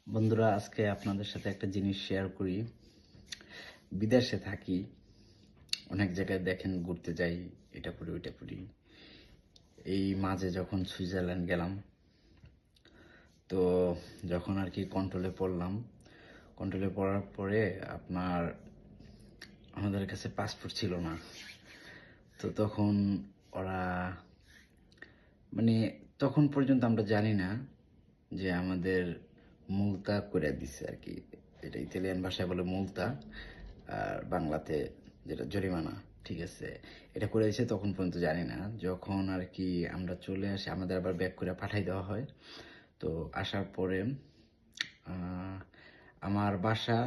বন্ধুরা, আজকে আপনাদের সাথে একটা জিনিস শেয়ার করি। বিদেশে থাকি, অনেক জায়গায় দেখেন ঘুরতে যাই, এটা করি ওইটা করি। এই মাঝে যখন সুইজারল্যান্ড গেলাম, তো যখন আর কি কন্ট্রোলে পড়লাম, কন্ট্রোলে পড়ার পরে আমাদের কাছে পাসপোর্ট ছিল না। তো তখন ওরা মানে তখন পর্যন্ত আমরা জানি না যে আমাদের মুলতা করে দিছে আর কি। এটা ইতালিয়ান ভাষায় বলে মুলতা, আর বাংলাতে যেটা জরিমানা। ঠিক আছে, এটা করে দিয়েছে, তখন পর্যন্ত জানি না। যখন আর কি আমরা চলে আসি, আমাদের আবার ব্যাক করে পাঠাই দেওয়া হয়। তো আসার পরে আমার বাসা,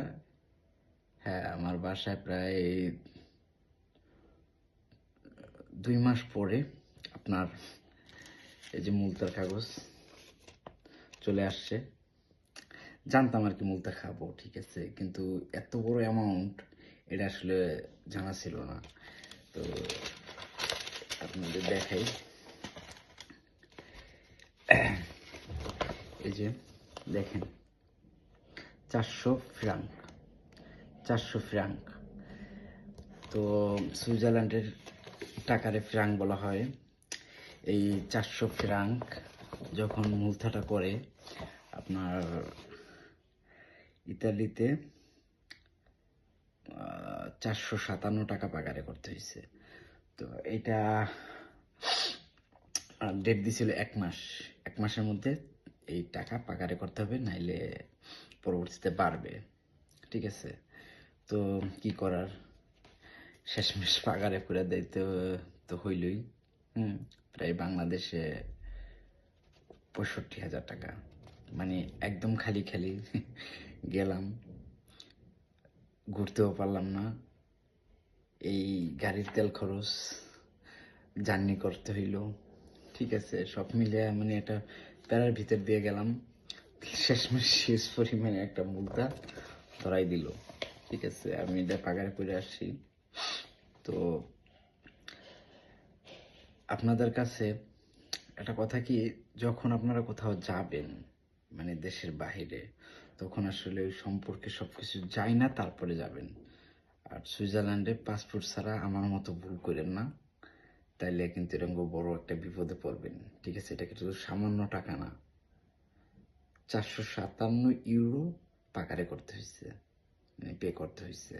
হ্যাঁ আমার বাসায় প্রায় 2 মাস পরে আপনার এই যে মুলতার কাগজ চলে আসছে। জানতাম আর কি মুলতা খাবো, ঠিক আছে, কিন্তু এত বড় অ্যামাউন্ট এটা আসলে জানা ছিল না। তো আপনাদের দেখাই, এই যে দেখেন, 400 ফ্রাঙ্ক, 400 ফ্রাঙ্ক। তো সুইজারল্যান্ডের টাকারে ফ্রাঙ্ক বলা হয়। এই 400 ফ্রাঙ্ক যখন মুলতাটা করে আপনার ইতালিতে 457 টাকা পাগারে করতে হয়েছে। তো এটা ডেট দিছিল 1 মাস। 1 মাসের মধ্যে এই টাকা পাগারে করতে হবে, নাইলে পরবর্তীতে বাড়বে। ঠিক আছে, তো কি করার, শেষমেশ পাগারে করে দিতে তো হইলই। প্রায় বাংলাদেশে 65,000 টাকা। মানে একদম খালি খালি গেলাম, ঘুরতেও পারলাম না। এই গাড়ির তেল খরচ, জার্নি করতে হইলো। ঠিক আছে, সব মিলে মানে একটা প্যারার ভিতর দিয়ে গেলাম। শেষমেশ শেষ পরিমাণে একটা মুদ্রা ধরাই দিল। ঠিক আছে, আমি এটা পাগারে করে আসছি। তো আপনাদের কাছে একটা কথা কি, যখন আপনারা কোথাও যাবেন মানে দেশের বাহিরে, তখন আসলে ওই সম্পর্কে সবকিছু যায় না, তারপরে যাবেন। আর সুইজারল্যান্ডে পাসপোর্ট ছাড়া আমার মতো ভুল করেন না, তাইলে কিন্তু এরকম বড় একটা বিপদে পড়বেন। ঠিক আছে, এটা কিন্তু সামান্য টাকা না, 457 ইউরো পাকারে করতে হয়েছে, মানে পে করতে হয়েছে।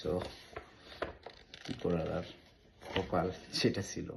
সো কি করার, আর কপাল সেটা ছিল।